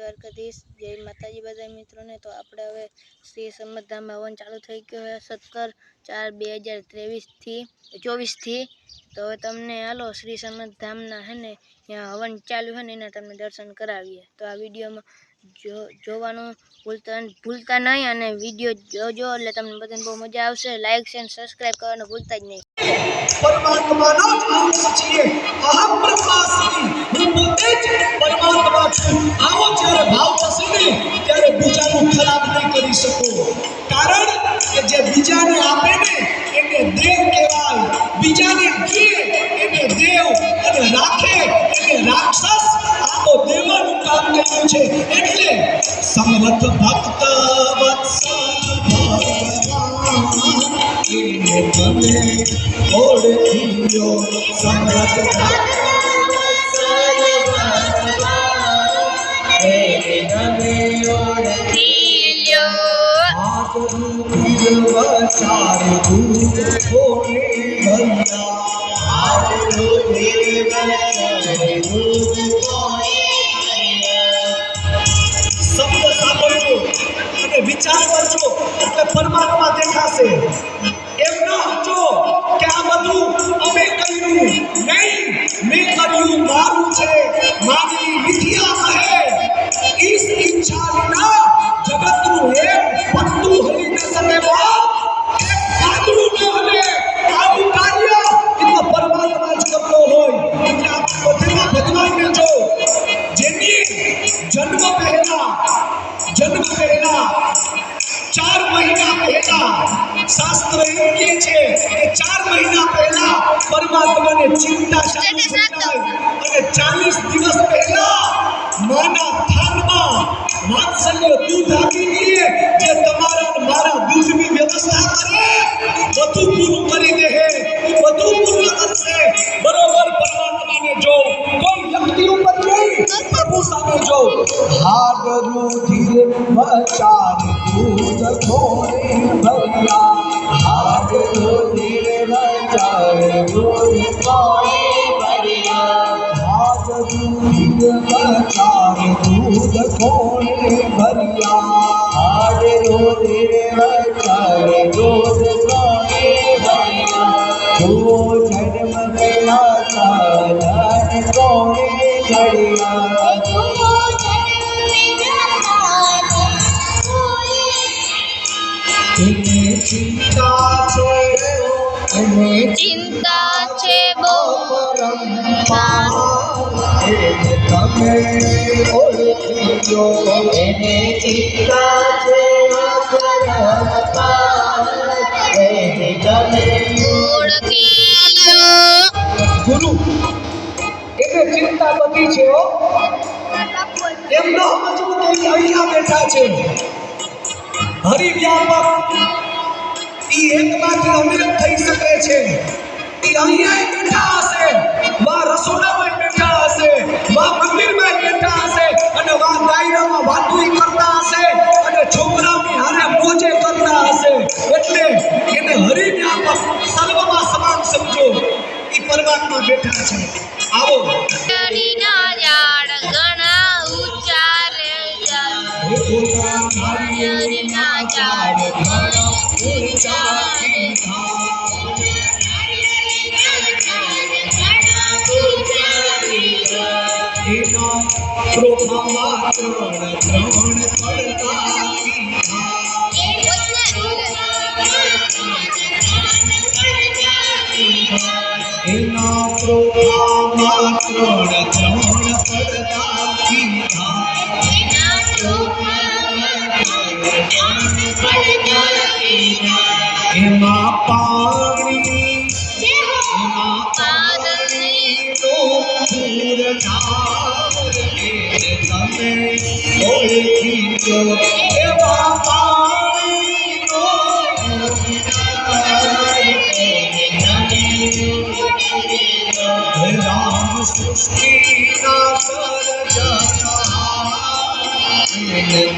દ્વારકાધીશ જય માતાજી બધા મિत्रों ने। तो આપણે હવે શ્રી સમધામ હવન ચાલુ થઈ ગયો છે 17/4/2023 થી 24 થી। તો હવે તમને હાલો શ્રી સમધામના હે ને ત્યાં હવન ચાલુ છે ને એના તમને દર્શન કરાવીએ। તો આ વિડિયોમાં જોવાનું ભૂલતા નહીં અને વિડિયો જોજો એટલે તમને બધાને બહુ મજા આવશે। લાઈક શેર સબસ્ક્રાઇબ કરવાનું ભૂલતા જ નહીં। परमात्माનો જ અંશ છીએ। અહમ બ્રહ્માસ્મિ, હું પોતે જ પરમાત્મા છું। આવો જ્યારે ભાવ થશે ને ત્યારે બીજાનું ખરાબ નહીં કરી શકો। કારણ કે જે બીજાને આપે ને એને દેવ કહેવાય, બીજાને દે એને દેવ અને રાખે એને રાક્ષસ। આ તો દેવાનું કામ કર્યું છે। એટલે સમર્થ ભક્ત વત્સલ તમે ઓળખીયો સમર્થ ભક્ત વત્સલ તમે ઓળખીયો। આજનું વચાર દૂધ કોને ભર્યા, આજનું વચાર દૂધ કોને ભર્યા। શબ્દ સાંભળજો અને વિચાર કરજો એટલે પરમાત્મા દેખાશે। એમ ન સમજો કે આ બધું અમે કર્યું, નહીં મેં કર્યું, મારું છે। મારી મિથ્યા કહે ઈસ ઈચ્છા વિના જગતનું એક પત્તું હલી ન શકે। બાપ એક પાંદડું ન હલે। આવું કાર્ય એ તો પરમાત્મા જ કરતો હોય। એટલે આપણે બધામાં ભગવાનને જો જેની જન્મ પહેલા 4 મહિના પહેલા શાસ્ત્ર એમ કહે છે કે 4 મહિના પહેલા પરમાત્માને ચિંતા શાની થાય અને 40 દિવસ પહેલા માના થાનમાં વાત્સલ્ય દૂધ આપી દે જે તમારા મારા દૂધની વ્યવસ્થા કરે બધું પૂરું કરી દે। એ બધું પૂર્ણ કરશે બરોબર। પરમાત્માને જો કોઈ વ્યક્તિ ઉપર નહીં, પ્રભુ સામે જો। ભાગ રૂધિર વચાર દૂધ કોને ભર્યા, ભાગ રૂધિર વચાર દૂધ કોને ભર્યા, ભાગ રૂધિર વચાર દૂધ કોને ભર્યા, ભાગ રૂધિર વચાર દૂધ કોને ભર્યા। જો જન્મ પેલા સાધન કોને ઘડ્યા, એને ચિંતા છે બહુ તમે ઓળખીજો, એને ચિંતા છે ગુરુ એને ચિંતા બધી છે। એમ ન સમજવું કે અહીંયા બેઠા છે હરિવ્યાપક। ઈ એકમાંથી અનેક થઈ શકે છે। ઈ અહીંયા બેઠા હશે, વા રસોડામાં બેઠા હશે, વા મંદિરમાં બેઠા હશે અને વા દાયરામાં વાતુઈ કરતા હશે અને છોકરાઓની હારે મોજે કરતા હશે। એટલે એને હરિવ્યાપક સર્વમાં સમાન સમજો। ઈ પરમાત્મા બેઠા છે। આવો હરિના ઝાડ ઘણા ઊંચા રે હરિના ઝાડ ઘણા ઊંચા એના કૃપામાં ત્રણ પડતા એના કૃપામાં ત્રણ પડતા કીધા, એમાં પાણી એમાં પાણીનો પૂરનાર તમે ઓળખીજો, એમાં પાણીનો પૂરનાર રામ સૃષ્ટિના સર્જનહાર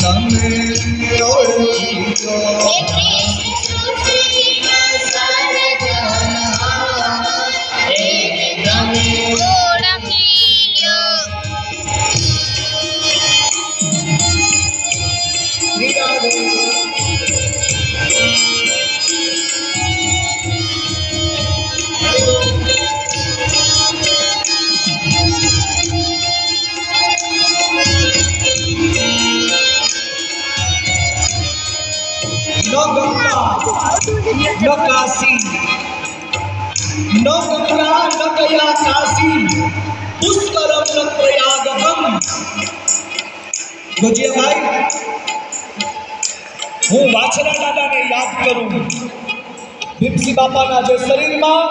તમે ઓળખીજો। ન ગંગા ન ગયા કાશી પુષ્કરમ ન પ્રયાગમ. ગોજીયાભાઈ, હું વાછરા દાદાને યાદ કરું. ભીમસી બાપાના જે શરીરમાં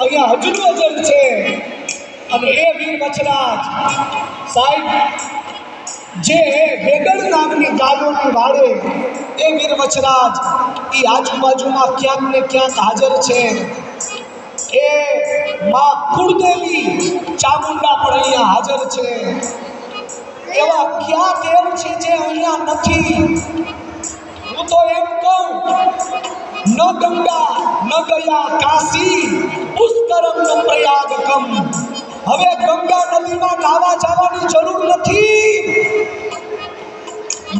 અહીંયા હજુ અજર છે, અને એ વીર વચરાજ સાહેબ જે વેગળ નામની ગાયોની વાડે એ વીર વચરાજ એ આજુબાજુમાં ક્યાંક ને ક્યાંક હાજર છે. એ માં કુળદેવી ચામુંડા પણ અહીંયા હાજર છે. એવા ક્યાં દેવ છે જે અહીંયા નથી? હું તો એમ કહું, ન ગંગા ન ગયા કાશી પુષ્કરમ ન પ્રયાગકમ. હવે ગંગા નદીમાં નાવા જવાની જરૂર નથી.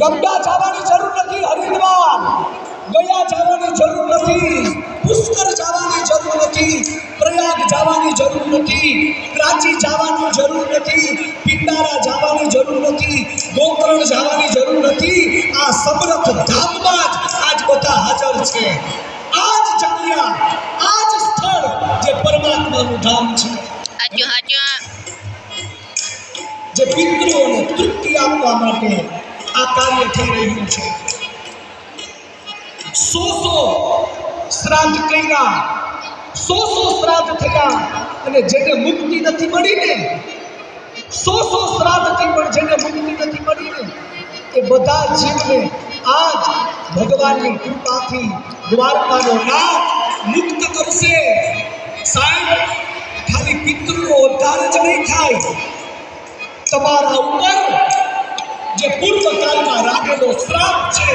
ગંગા જવાની જરૂર નથી, હરિદ્વાર ગયા જવાની જરૂર નથી, પુષ્કર જવાની જરૂર નથી, પ્રયાગ જવાની જરૂર નથી, પ્રાચી જવાની જરૂર નથી, પિંડારા જવાની જરૂર નથી, ગોકર્ણ જવાની જરૂર નથી. આ સમરથ ધામમાં જ આજ બધા હાજર છે. આ જ જગ્યા, આ જ સ્થળ જે પરમાત્માનું ધામ છે, જે પિતૃઓને તૃપ્તિ આપવા માટે આ કાર્ય થઈ રહ્યું છે. 100 શ્રાદ્ધ કર્યા, 100 શ્રાદ્ધ થયા, અને જેને મુક્તિ નથી મળી ને, 100 શ્રાદ્ધ થી પણ જેને મુક્તિ નથી મળી ને, એ બધા જીવને આજ ભગવાનની કૃપાથી દ્વારકાનો નાથ મુક્ત કરશે. સાહેબ, ખાલી પિતૃનો ઉદ્ધાર જ નહીં થાય, તમારા ઉપર જે પૂર્વકાળમાં રાખેલો શ્રાપ છે,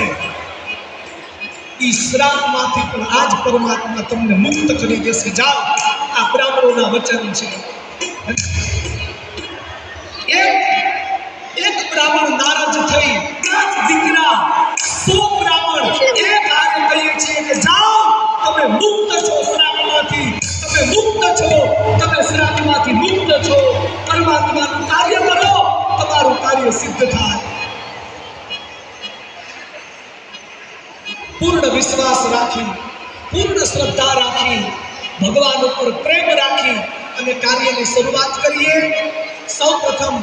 એ શ્રાપમાંથી પણ આજ પરમાત્મા તમને મુક્ત કરી દેશે. જાઓ, આ બ્રાહ્મણોના વચન છે. એક બ્રાહ્મણ નારાજ થઈ 5 દીકરા 100 બ્રાહ્મણ એક હારે કહીએ છીએ કે જાઓ, તમે મુક્ત છો શ્રાપમાંથી, તમે મુક્ત છો, તમે શ્રાપમાંથી મુક્ત છો, પરમાત્માનું કાર્ય કરો, તમારું કાર્ય સિદ્ધ થાય. પૂર્ણ વિશ્વાસ રાખી, પૂર્ણ શ્રદ્ધા રાખી, ભગવાન ઉપર પ્રેમ રાખી અને કાર્યની શરૂઆત કરીએ. સૌપ્રથમ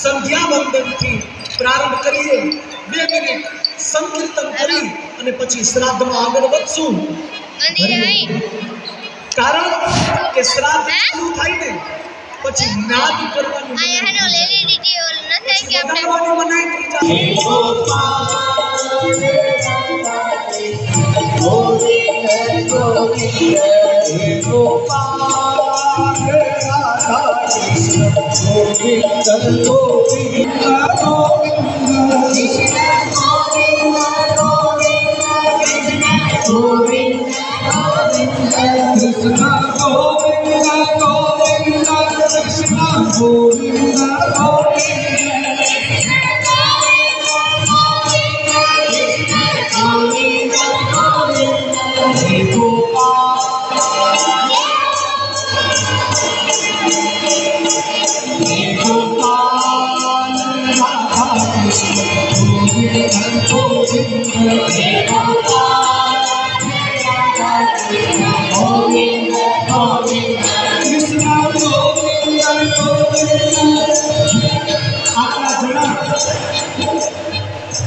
સંધ્યા વંદનથી પ્રારંભ કરીએ. 2 મિનિટ સંકીર્તન કરી અને પછી શ્રાદ્ધમાં આગળ વધશું. કારણ કે શ્રાદ્ધ ચાલુ થાય ને પછી નાદ કરવાની મનાઈ થઈ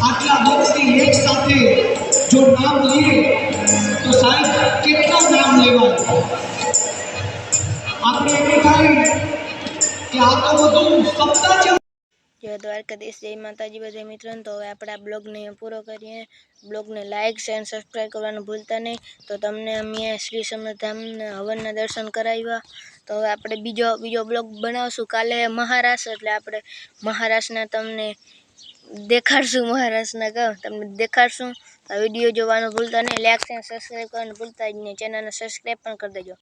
આટલા વ્યક્તિ એક સાથે જો નામ લઈએ તો સાહેબ કેટલા નામ લેવાય? આપણે એમ થાય કે આ તો બધું સપ્તાહ છે. જય દ્વારકાધીશ, જય માતાજી બધા મિત્રોને. તો હવે આપણે આ બ્લોગને પૂરો કરીએ. બ્લોગને લાઇક શેર અને સબસ્ક્રાઈબ કરવાનું ભૂલતા નહીં. તો તમને અમે શ્રી સમરધામના હવનના દર્શન કરાવ્યા. તો હવે આપણે બીજો બ્લોગ બનાવશું કાલે મહારાષ્ટ્ર, એટલે આપણે મહારાષ્ટ્રના તમને દેખાડશું. મહારાષ્ટ્રના ગામ તમને દેખાડશું. આ વિડીયો જોવાનું ભૂલતા નહીં. લાઇક શેર સબસ્ક્રાઈબ કરવાનું ભૂલતા જ નહીં. ચેનલને સબસ્ક્રાઈબ પણ કરી દેજો.